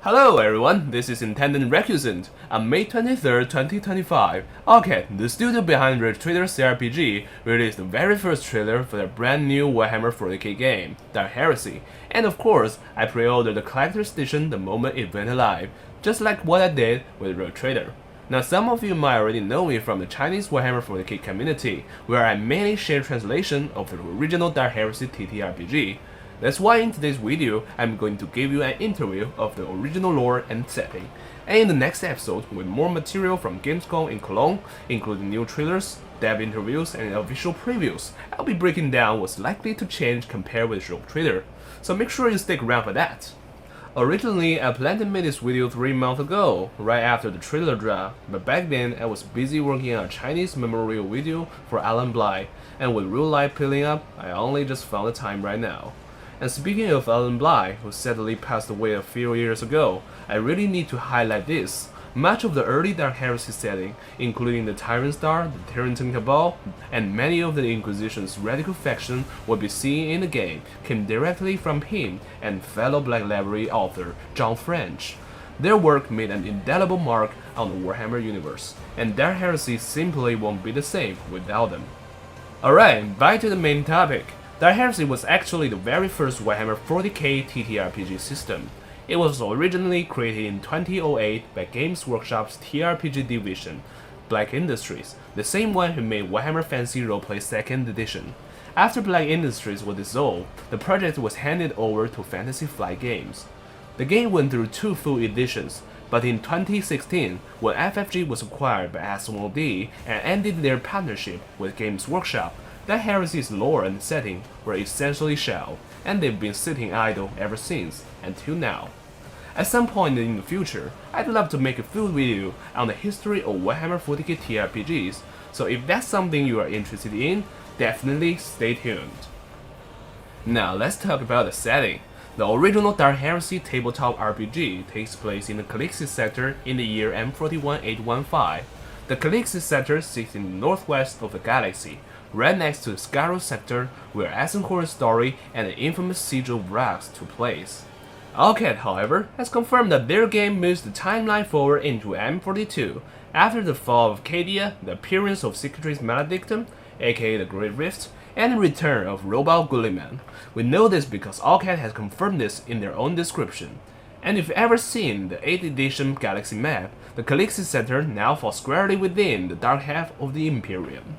Hello everyone, this is Intendant Recusant. On May 23, 2025, Owlcat, the studio behind Rogue Trader CRPG, released the very first trailer for their brand new Warhammer 40K game, Dark Heresy, and of course, I pre-ordered the collector's edition the moment it went live, just like what I did with Rogue Trader. Now some of you might already know me from the Chinese Warhammer 40K community, where I mainly share translation of the original Dark Heresy TTRPG. That's why in today's video, I'm going to give you an interview of the original lore and setting, and in the next episode with more material from Gamescom in Cologne, including new trailers, dev interviews, and official previews, I'll be breaking down what's likely to change compared with Rogue Trader, so make sure you stick around for that. Originally, I planned to make this video 3 months ago, right after the trailer dropped, but back then I was busy working on a Chinese memorial video for Alan Bly, and with real life piling up, I only just found the time right now. And speaking of Alan Bly, who sadly passed away a few years ago, I really need to highlight this. Much of the early Dark Heresy setting, including the Tyrant Star, the Tyrantine Cabal, and many of the Inquisition's radical faction we'll be seeing in the game, came directly from him and fellow Black Library author John French. Their work made an indelible mark on the Warhammer universe, and Dark Heresy simply won't be the same without them. Alright, back to the main topic. Dark Heresy was actually the very first Warhammer 40K TTRPG system. It was originally created in 2008 by Games Workshop's TRPG division, Black Industries, the same one who made Warhammer Fantasy Roleplay 2nd edition. After Black Industries was dissolved, the project was handed over to Fantasy Flight Games. The game went through 2 full editions, but in 2016, when FFG was acquired by Asmodee and ended their partnership with Games Workshop, Dark Heresy's lore and setting were essentially shelved, and they've been sitting idle ever since, until now. At some point in the future, I'd love to make a full video on the history of Warhammer 40K TRPGs, so if that's something you are interested in, definitely stay tuned. Now let's talk about the setting. The original Dark Heresy tabletop RPG takes place in the Calixis Sector in the year M41815. The Calixis Sector sits in the northwest of the galaxy, right next to the Scarrow Sector, where Eisenhower's story and the infamous Siege of Vrax took place. Owlcat, however, has confirmed that their game moves the timeline forward into M42, after the fall of Cadia, the appearance of Secretive's Maledictum, aka the Great Rift, and the return of Robot Gulliman. We know this because Owlcat has confirmed this in their own description. And if you've ever seen the 8th edition Galaxy map, the Calixis Sector now falls squarely within the dark half of the Imperium.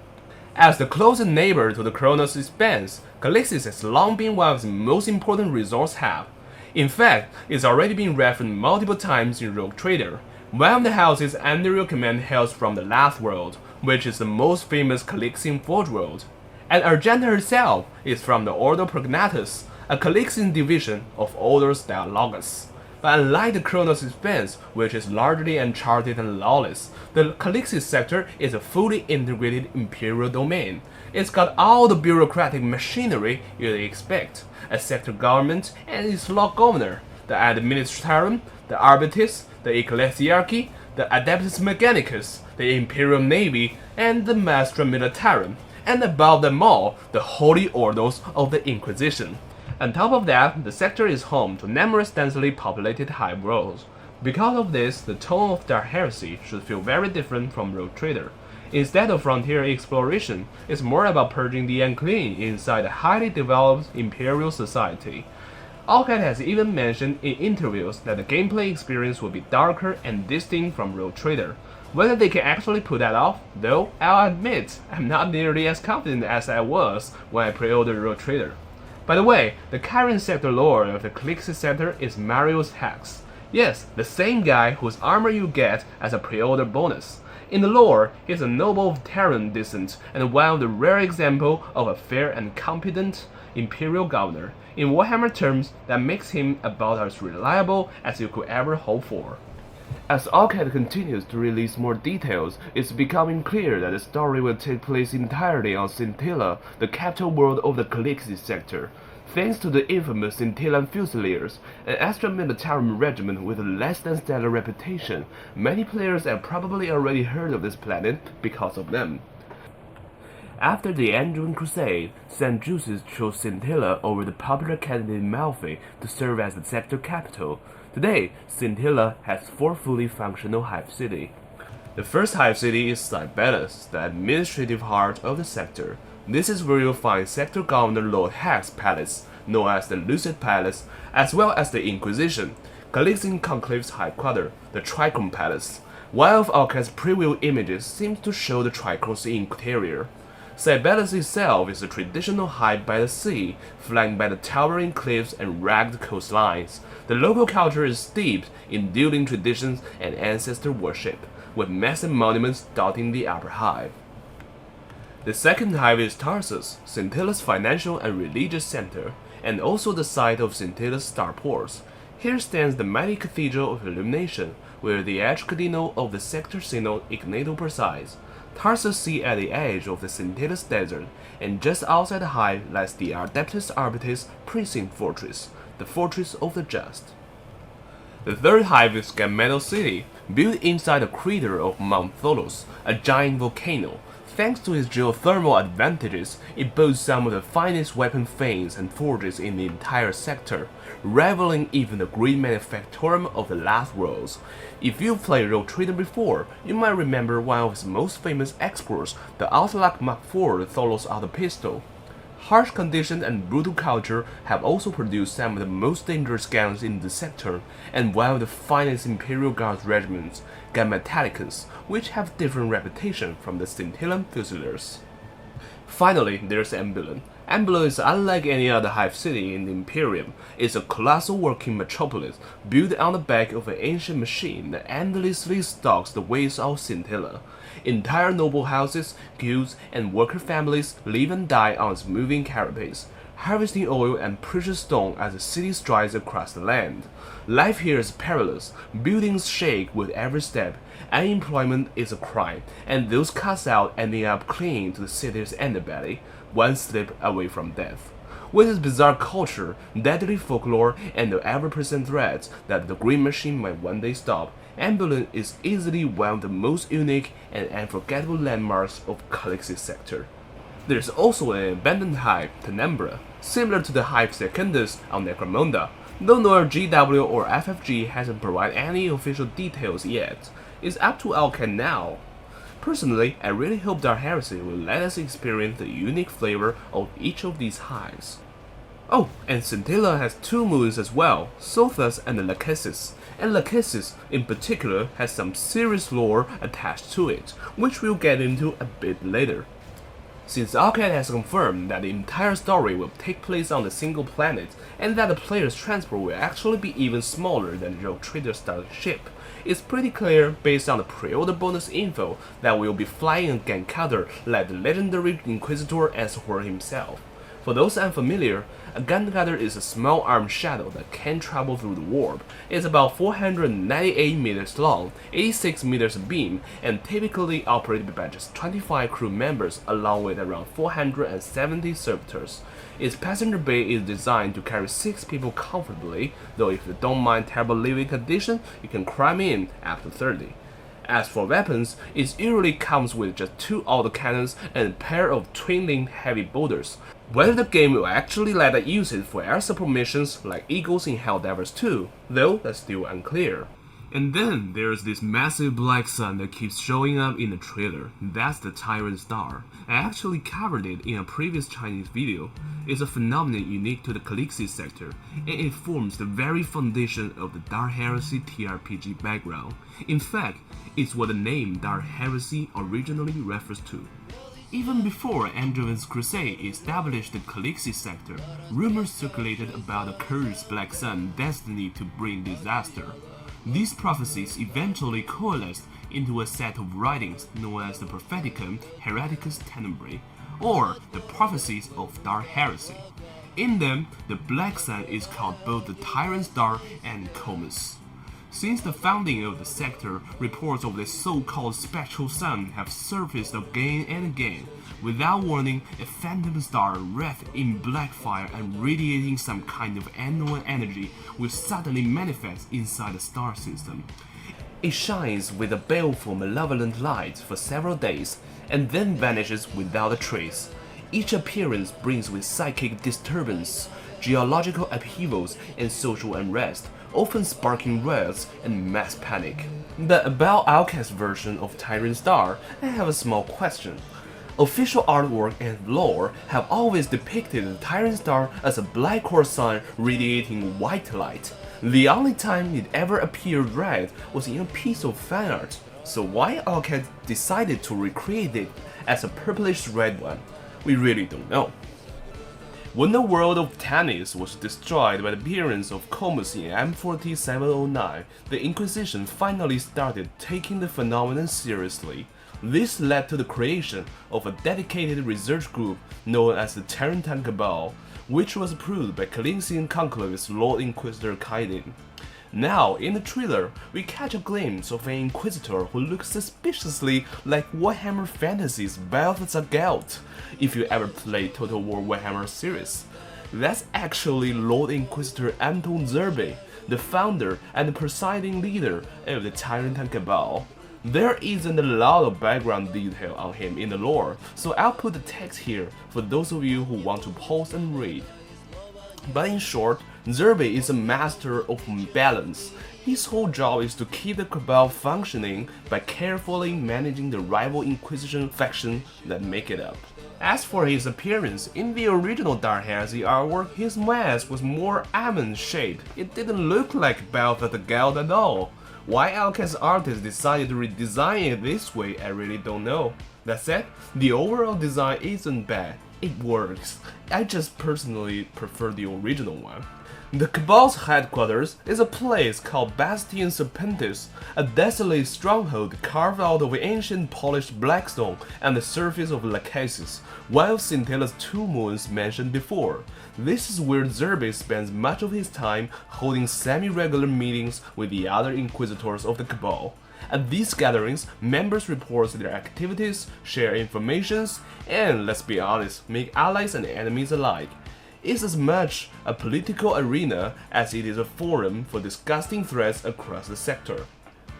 As the closest neighbor to the Kronos Expanse, Calixis has long been one of its most important resource hubs. In fact, it's already been referenced multiple times in Rogue Trader. One of the houses under your command hails from the Last World, which is the most famous Calixian Forge world. And Argenta herself is from the Ordo Prognatus, a Calixian division of Ordo Dialogus. But unlike the Kronos Expanse, which is largely uncharted and lawless, the Calixis Sector is a fully integrated imperial domain. It's got all the bureaucratic machinery you'd expect, a sector government and its law governor, the administratum, the arbitis, the ecclesiarchy, the adeptus mechanicus, the imperial navy, and the maestra militarum, and above them all, the holy orders of the Inquisition. On top of that, the sector is home to numerous densely populated hive worlds. Because of this, the tone of Dark Heresy should feel very different from Rogue Trader. Instead of frontier exploration, it's more about purging the unclean inside a highly developed imperial society. Owlcat has even mentioned in interviews that the gameplay experience will be darker and distinct from Rogue Trader. Whether they can actually pull that off, though, I'll admit I'm not nearly as confident as I was when I pre-ordered Rogue Trader. By the way, the current sector lord of the Calixis Sector is Marius Hex. Yes, the same guy whose armor you get as a pre-order bonus. In the lore, he's a noble of Terran descent and one of the rare examples of a fair and competent imperial governor. In Warhammer terms, that makes him about as reliable as you could ever hope for. As Owlcat continues to release more details, it's becoming clear that the story will take place entirely on Scintilla, the capital world of the Calixis Sector. Thanks to the infamous Scintillan Fusiliers, an extra militarum regiment with a less than stellar reputation, many players have probably already heard of this planet because of them. After the Andron Crusade, St. Jusis chose Scintilla over the popular candidate Malfi to serve as the sector capital. Today, Scintilla has 4 fully functional hive cities. The first hive city is Cybellus, the administrative heart of the sector. This is where you'll find Sector Governor Lord Heck's palace, known as the Lucid Palace, as well as the Inquisition, Calixis Conclave's headquarters, the Trichome Palace. One of Owlcat's preview images seems to show the Trichome's interior. Cybellus itself is a traditional hive by the sea, flanked by the towering cliffs and rugged coastlines. The local culture is steeped in dueling traditions and ancestor worship, with massive monuments dotting the upper hive. The second hive is Tarsus, Scintilla's financial and religious center, and also the site of Scintilla's starports. Here stands the mighty Cathedral of Illumination, where the archcardinal of the sector synod Ignato presides. Tarsus sits at the edge of the Scintilla's desert, and just outside the hive lies the Adeptus Arbitis precinct fortress, the Fortress of the Just. The third hive is Gammetal City, built inside the crater of Mount Tholos, a giant volcano. Thanks to its geothermal advantages, it boasts some of the finest weapon fanes and forges in the entire sector, rivaling even the great manufactorum of the Last Worlds. If you've played Rogue Trader before, you might remember one of its most famous exploits, the Outlac Mark IV Tholos Auto Pistol. Harsh conditions and brutal culture have also produced some of the most dangerous guns in the sector, and one of the finest Imperial Guards regiments, Gammetallicans, which have different reputation from the Scintillan Fusiliers. Finally, there's Ambulon. Ambulon is unlike any other hive city in the Imperium. It's a colossal working metropolis built on the back of an ancient machine that endlessly stalks the ways of Scintilla. Entire noble houses, guilds, and worker families live and die on its moving carapace, harvesting oil and precious stone as the city strides across the land. Life here is perilous, buildings shake with every step, unemployment is a crime, and those cast out ending up clinging to the city's underbelly, one slip away from death. With its bizarre culture, deadly folklore, and the ever-present threats that the Green Machine might one day stop, Ambulon is easily one of the most unique and unforgettable landmarks of Calixis Sector. There's also an abandoned hive, Tenebrae, similar to the hive Secundus on Necromunda, though neither GW or FFG hasn't provided any official details yet. It's up to Owlcat now. Personally, I really hope Dark Heresy will let us experience the unique flavor of each of these hives. Oh, and Scintilla has 2 moons as well, Sothis and Lachesis, and Lachesis in particular has some serious lore attached to it, which we'll get into a bit later. Since Owlcat has confirmed that the entire story will take place on a single planet, and that the player's transport will actually be even smaller than the Rogue Trader Star's ship, it's pretty clear based on the pre-order bonus info that we'll be flying a Guncutter like the legendary Inquisitor Answer himself. For those unfamiliar, a Guncutter is a small armed shuttle that can travel through the warp. It's about 498 meters long, 86 meters beam, and typically operated by just 25 crew members along with around 470 servitors. Its passenger bay is designed to carry 6 people comfortably, though if you don't mind terrible living conditions, you can cram in up to 30. As for weapons, it usually comes with just 2 autocannons and a pair of twin-linked heavy bolters. Whether the game will actually let us use it for air support missions like Eagles in Helldivers 2, though that's still unclear. And then there's this massive black sun that keeps showing up in the trailer. That's the Tyrant Star. I actually covered it in a previous Chinese video. It's a phenomenon unique to the Calixis sector, and it forms the very foundation of the Dark Heresy TRPG background. In fact, it's what the name Dark Heresy originally refers to. Even before Androven's Crusade established the Calixis sector, rumors circulated about a cursed black sun destined to bring disaster. These prophecies eventually coalesced into a set of writings known as the Propheticum Hereticus Tenebrae, or the Prophecies of Dark Heresy. In them, the Black Sun is called both the Tyrant Star and Comus. Since the founding of the sector, reports of the so-called spectral sun have surfaced again and again. Without warning, a phantom star wreathed in black fire and radiating some kind of unknown energy will suddenly manifest inside the star system. It shines with a baleful malevolent light for several days, and then vanishes without a trace. Each appearance brings with psychic disturbance, geological upheavals, and social unrest, often sparking riots and mass panic. But about Owlcat's version of Tyrant Star, I have a small question. Official artwork and lore have always depicted the Tyrant Star as a black core sun radiating white light. The only time it ever appeared red was in a piece of fan art, so why Owlcat decided to recreate it as a purplish red one? We really don't know. When the world of Tanis was destroyed by the appearance of Comus in M4709, the Inquisition finally started taking the phenomenon seriously. This led to the creation of a dedicated research group known as the Tyrantine Cabal, which was approved by Calixis Conclave's Lord Inquisitor Kaiden. Now, in the trailer, we catch a glimpse of an Inquisitor who looks suspiciously like Warhammer Fantasy's Balthazar Gelt, if you ever played Total War Warhammer series. That's actually Lord Inquisitor Anton Zerbe, the founder and the presiding leader of the Tyrantine Cabal. There isn't a lot of background detail on him in the lore, so I'll put the text here for those of you who want to pause and read. But in short, Zerbe is a master of balance. His whole job is to keep the Cabal functioning by carefully managing the rival Inquisition faction that make it up. As for his appearance, in the original Dark Heresy artwork, his mask was more almond-shaped. It didn't look like Balthazar Gelt at all. Why Owlcat's artist decided to redesign it this way, I really don't know. That said, the overall design isn't bad. It works. I just personally prefer the original one. The Cabal's headquarters is a place called Bastion Serpentis, a desolate stronghold carved out of ancient polished blackstone and the surface of Lachesis, one of Scintilla's two moons mentioned before. This is where Zerbe spends much of his time holding semi-regular meetings with the other Inquisitors of the Cabal. At these gatherings, members report their activities, share information, and, let's be honest, make allies and enemies alike. It's as much a political arena as it is a forum for discussing threats across the sector.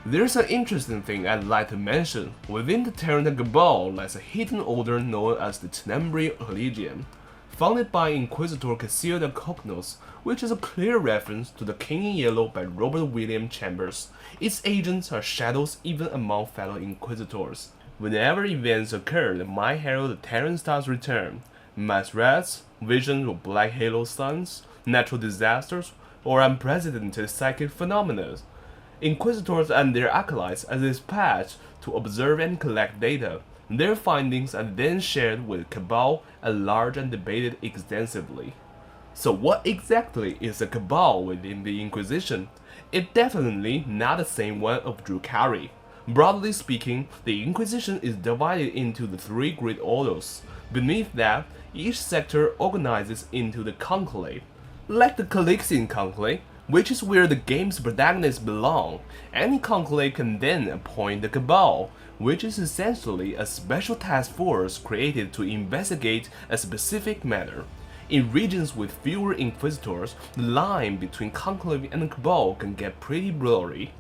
There's an interesting thing I'd like to mention. Within the Tyrantine Cabal lies a hidden order known as the Tenebri Legion, founded by Inquisitor Casilda Cognos, which is a clear reference to The King in Yellow by Robert William Chambers. Its agents are shadows even among fellow Inquisitors. Whenever events occur that might herald the Tyrant Star's return, mass riots, visions of black halo suns, natural disasters, or unprecedented psychic phenomena, Inquisitors and their acolytes are dispatched to observe and collect data. Their findings are then shared with Cabal at large and debated extensively. So what exactly is a Cabal within the Inquisition? It's definitely not the same one of Drukhari. Broadly speaking, the Inquisition is divided into the three great orders. Beneath that, each sector organizes into the conclave. Like the Calixis Conclave, which is where the game's protagonists belong, any conclave can then appoint the Cabal, which is essentially a special task force created to investigate a specific matter. In regions with fewer Inquisitors, the line between Conclave and Cabal can get pretty blurry.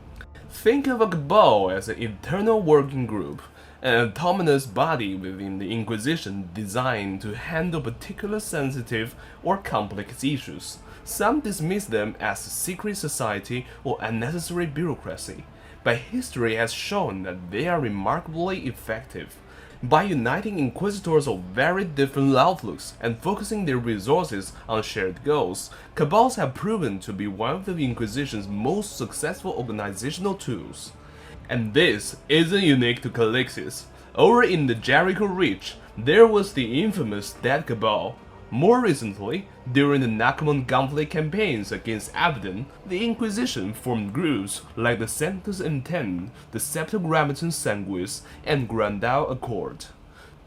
Think of a Cabal as an internal working group, an autonomous body within the Inquisition designed to handle particular sensitive or complex issues. Some dismiss them as a secret society or unnecessary bureaucracy, but history has shown that they are remarkably effective. By uniting Inquisitors of very different outlooks and focusing their resources on shared goals, Cabals have proven to be one of the Inquisition's most successful organizational tools. And this isn't unique to Calixis. Over in the Jericho Reach, there was the infamous Dead Cabal. More recently, during the Nakamon Gauntlet campaigns against Abaddon, the Inquisition formed groups like the Sanctus Intent, the Septogrammaton Sanguis, and Grandal Accord.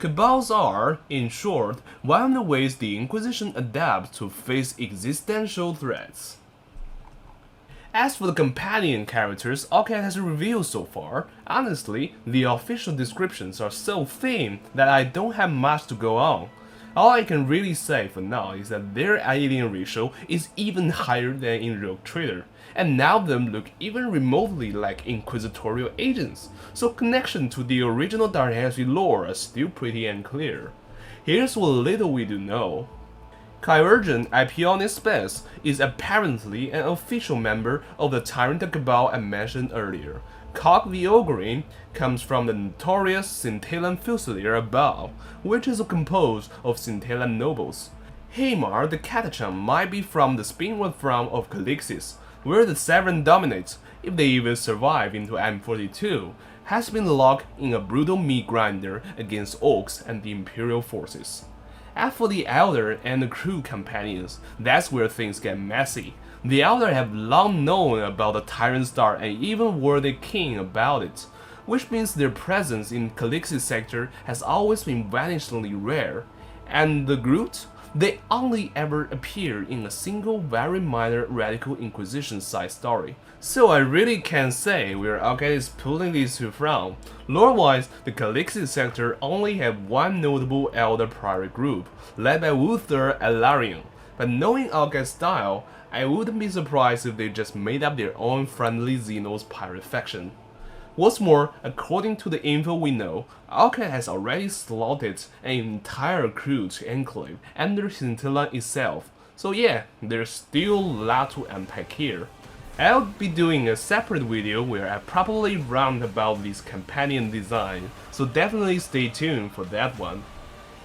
Cabals are, in short, one of the ways the Inquisition adapts to face existential threats. As for the companion characters Owlcat has revealed so far, honestly, the official descriptions are so thin that I don't have much to go on. All I can really say for now is that their alien ratio is even higher than in Rogue Trader, and now them look even remotely like inquisitorial agents, so connection to the original Dark Heresy lore are still pretty unclear. Here's what little we do know. Kyurgen Ipionic Space is apparently an official member of the Tyrant Cabal I mentioned earlier. Cog the Ogreen comes from the notorious Scintillan Fusilier above, which is composed of Scintillan nobles. Hamar the Catachan might be from the spinward throne of Calixis, where the Severin dominates, if they even survive into M42, has been locked in a brutal meat grinder against Orcs and the Imperial forces. As for the Elder and the crew companions, that's where things get messy. The Elder have long known about the Tyrant Star and even warned the king about it, which means their presence in Calixis Sector has always been vanishingly rare. And the Groot? They only ever appear in a single very minor Radical Inquisition side story. So I really can't say where Owlcat is pulling these two from. Lore-wise, the Calixis Sector only have one notable Elder pirate group, led by Uther Alarion. But knowing Owlcat's style, I wouldn't be surprised if they just made up their own friendly Xenos pirate faction. What's more, according to the info we know, Owlcat has already slotted an entire crew to Enclave under Scintillan itself, so yeah, there's still a lot to unpack here. I'll be doing a separate video where I properly rant about this companion design, so definitely stay tuned for that one.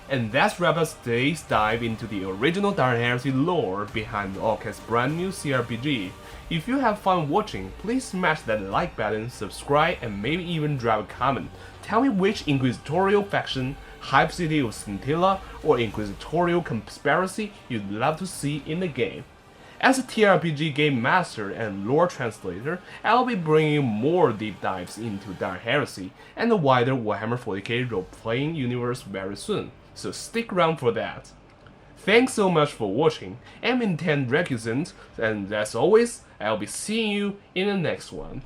And that's wraps up today's dive into the original Dark Heresy lore behind Owlcat's brand new CRPG. If you have fun watching, please smash that like button, subscribe, and maybe even drop a comment. Tell me which inquisitorial faction, Hype City of Scintilla, or inquisitorial conspiracy you'd love to see in the game. As a TRPG game master and lore translator, I'll be bringing more deep dives into Dark Heresy and the wider Warhammer 40K role-playing universe very soon, so stick around for that. Thanks so much for watching. I'm Tyrant Star, and as always, I'll be seeing you in the next one.